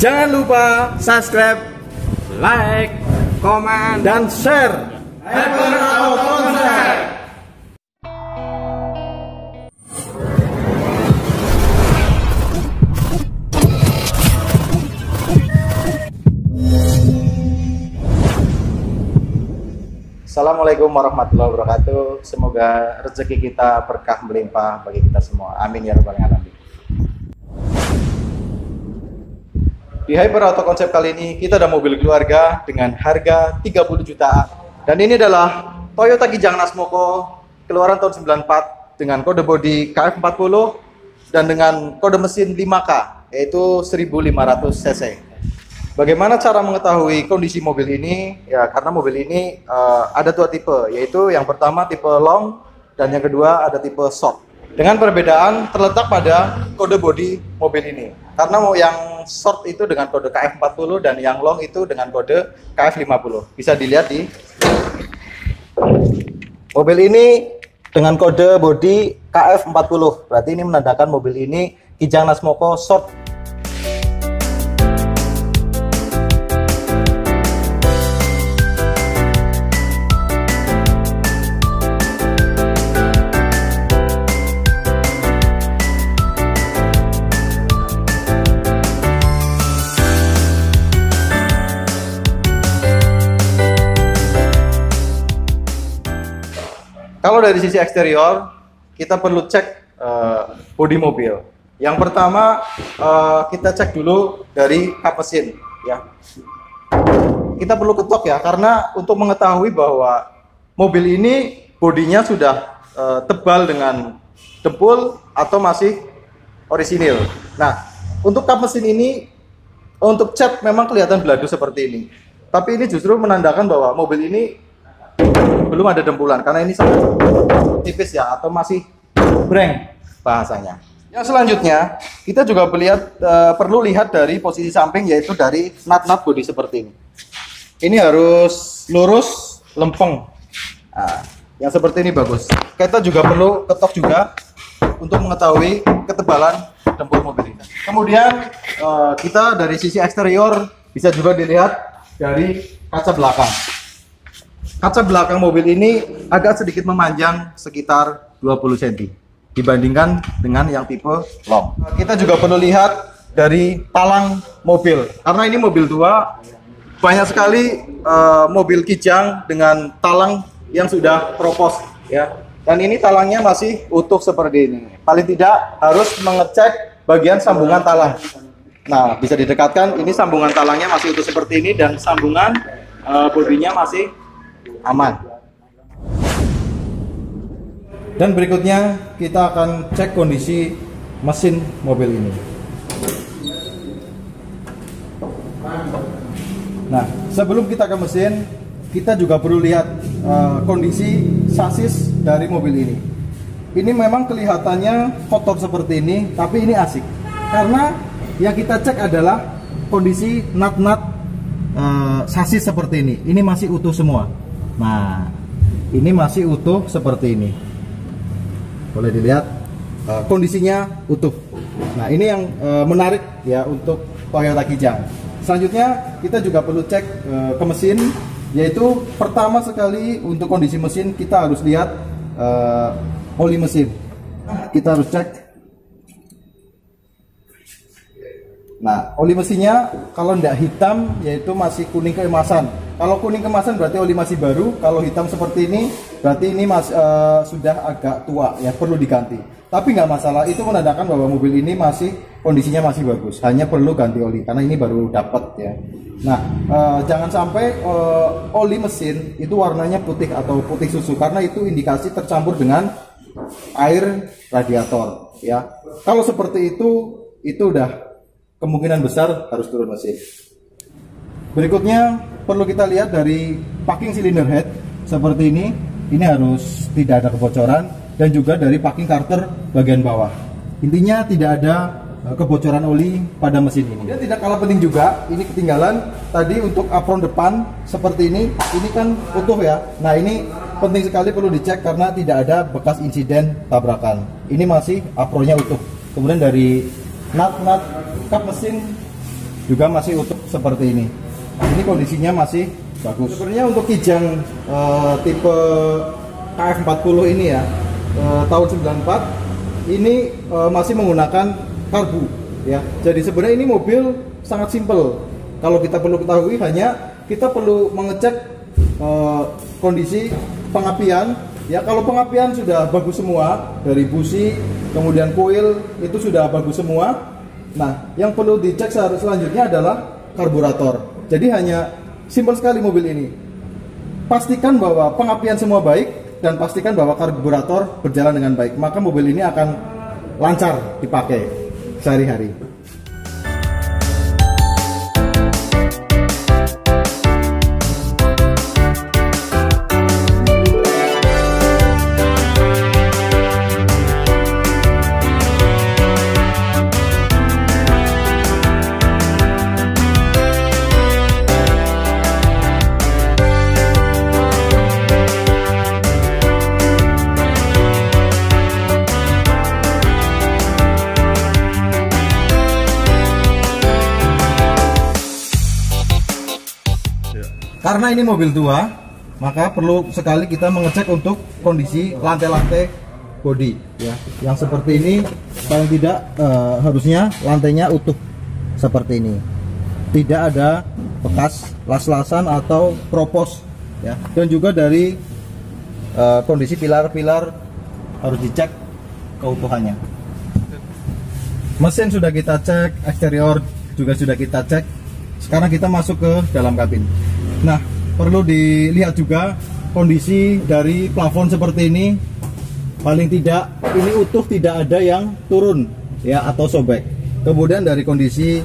Jangan lupa subscribe, like, komen, dan share. Hyper Auto Concept. Assalamualaikum warahmatullahi wabarakatuh. Semoga rezeki kita berkah melimpah bagi kita semua. Amin ya rabbal alamin. Di Hyper Auto Concept kali ini kita ada mobil keluarga dengan harga 30 jutaan. Dan ini adalah Toyota Kijang Nasmoko keluaran tahun 94 dengan kode bodi KF40 dan dengan kode mesin 5K yaitu 1500 cc. Bagaimana cara mengetahui kondisi mobil ini? Ya, karena mobil ini ada dua tipe, yaitu yang pertama tipe long dan yang kedua ada tipe short. Dengan perbedaan terletak pada kode bodi mobil ini. Karena yang short itu dengan kode KF40 dan yang long itu dengan kode KF50. Bisa dilihat di mobil ini dengan kode bodi KF40. Berarti ini menandakan mobil ini Kijang Nasmoko short. Kalau dari sisi eksterior, kita perlu cek bodi mobil. Yang pertama, kita cek dulu dari kap mesin. Ya. Kita perlu ketok ya, karena untuk mengetahui bahwa mobil ini bodinya sudah tebal dengan dempul atau masih orisinil. Nah, untuk kap mesin ini, untuk cat memang kelihatan beladu seperti ini. Tapi ini justru menandakan bahwa mobil ini belum ada dempulan karena ini sangat tipis ya, atau masih breng bahasanya. Yang selanjutnya kita juga perlu lihat dari posisi samping, yaitu dari nut bodi seperti ini. Ini harus lurus, lempeng. Nah, yang seperti ini bagus. Kita juga perlu ketok juga untuk mengetahui ketebalan dempul mobil ini. Kemudian kita dari sisi eksterior bisa juga dilihat dari kaca belakang. Kaca belakang mobil ini agak sedikit memanjang sekitar 20 cm dibandingkan dengan yang tipe long. Kita juga perlu lihat dari talang mobil, karena ini mobil tua. Banyak sekali mobil Kijang dengan talang yang sudah kropos ya. Dan ini talangnya masih utuh seperti ini. Paling tidak harus mengecek bagian sambungan talang. Nah, bisa didekatkan, ini sambungan talangnya masih utuh seperti ini dan sambungan bodinya masih aman. Dan berikutnya kita akan cek kondisi mesin mobil ini. Nah, sebelum kita ke mesin, kita juga perlu lihat kondisi sasis dari mobil ini. Ini memang kelihatannya kotor seperti ini, tapi ini asik. Karena yang kita cek adalah kondisi nut sasis seperti ini. Ini masih utuh semua. Nah, ini masih utuh seperti ini. Boleh dilihat kondisinya utuh. Nah, ini yang menarik ya untuk Toyota Kijang. Selanjutnya kita juga perlu cek ke mesin, yaitu pertama sekali untuk kondisi mesin kita harus lihat oli mesin. Kita harus cek. Nah, oli mesinnya kalau tidak hitam yaitu masih kuning keemasan. Kalau kuning keemasan berarti oli masih baru. Kalau hitam seperti ini berarti ini sudah agak tua ya, perlu diganti. Tapi nggak masalah, itu menandakan bahwa mobil ini masih kondisinya masih bagus. Hanya perlu ganti oli karena ini baru dapat ya. Nah, jangan sampai oli mesin itu warnanya putih atau putih susu, karena itu indikasi tercampur dengan air radiator ya. Kalau seperti itu udah kemungkinan besar harus turun mesin. Berikutnya perlu kita lihat dari packing cylinder head seperti ini. Ini harus tidak ada kebocoran, dan juga dari packing carter bagian bawah. Intinya tidak ada kebocoran oli pada mesin ini. Dan tidak kalah penting juga, ini ketinggalan tadi untuk apron depan seperti ini kan utuh ya. Nah, ini penting sekali, perlu dicek karena tidak ada bekas insiden tabrakan. Ini masih apronnya utuh. Kemudian dari nut kap mesin juga masih utuh seperti ini. Ini kondisinya masih bagus. Sebenarnya untuk kijang tipe KF40 ini ya, tahun 94 ini masih menggunakan karbu ya. Jadi sebenarnya ini mobil sangat simpel. Kalau kita perlu ketahui hanya kita perlu mengecek kondisi pengapian ya. Kalau pengapian sudah bagus semua dari busi, kemudian koil itu sudah bagus semua. Nah, yang perlu dicek selanjutnya adalah karburator. Jadi hanya simpel sekali mobil ini. Pastikan bahwa pengapian semua baik dan pastikan bahwa karburator berjalan dengan baik, maka mobil ini akan lancar dipakai sehari-hari. Karena ini mobil tua, maka perlu sekali kita mengecek untuk kondisi lantai-lantai bodi ya. Yang seperti ini paling tidak harusnya lantainya utuh seperti ini. Tidak ada bekas las-lasan atau kropos ya. Dan juga dari kondisi pilar-pilar harus dicek keutuhannya. Mesin sudah kita cek, eksterior juga sudah kita cek. Sekarang kita masuk ke dalam kabin. Nah, perlu dilihat juga kondisi dari plafon seperti ini. Paling tidak ini utuh, tidak ada yang turun ya atau sobek. Kemudian dari kondisi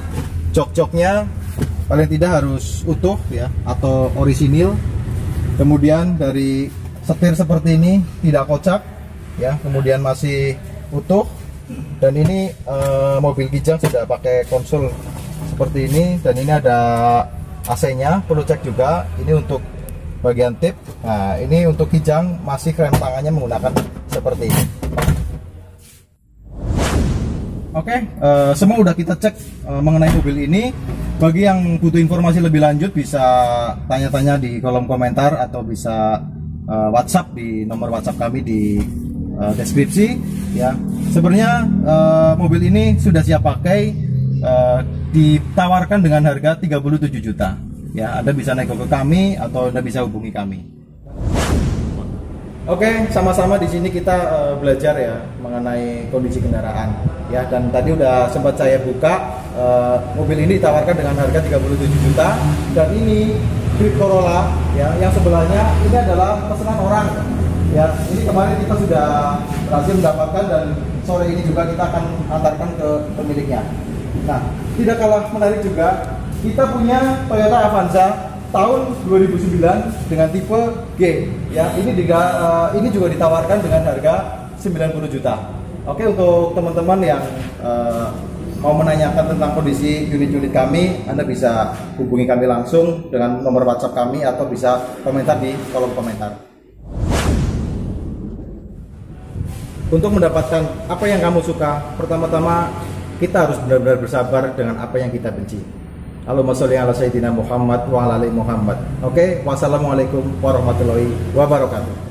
jok-joknya paling tidak harus utuh ya atau orisinil. Kemudian dari setir seperti ini tidak kocak ya, kemudian masih utuh. Dan ini mobil kijang sudah pakai konsol seperti ini, dan ini ada AC-nya, perlu cek juga. Ini untuk bagian tip. Nah, ini untuk kijang masih rem tangannya menggunakan seperti ini. Oke, semua udah kita cek mengenai mobil ini. Bagi yang butuh informasi lebih lanjut bisa tanya-tanya di kolom komentar atau bisa WhatsApp di nomor WhatsApp kami di deskripsi ya. Sebenarnya mobil ini sudah siap pakai. Ditawarkan dengan harga 37 juta ya. Anda bisa nego ke kami atau Anda bisa hubungi kami. Oke, sama-sama di sini kita belajar ya mengenai kondisi kendaraan ya. Dan tadi udah sempat saya buka, mobil ini ditawarkan dengan harga 37 juta. Dan ini Jeep Corolla ya, yang sebelahnya ini adalah pesanan orang ya. Ini kemarin kita sudah berhasil mendapatkan dan sore ini juga kita akan antarkan ke pemiliknya. Nah, tidak kalah menarik juga, kita punya Toyota Avanza tahun 2009 dengan tipe G ya. Ini juga ditawarkan dengan harga 90 juta. Oke, untuk teman-teman yang mau menanyakan tentang kondisi unit-unit kami, Anda bisa hubungi kami langsung dengan nomor WhatsApp kami atau bisa komentar di kolom komentar. Untuk mendapatkan apa yang kamu suka, pertama-tama kita harus benar-benar bersabar dengan apa yang kita benci. Allahumma sholli ala sayyidina Muhammad wa ala ali Muhammad. Oke, wassalamualaikum warahmatullahi wabarakatuh.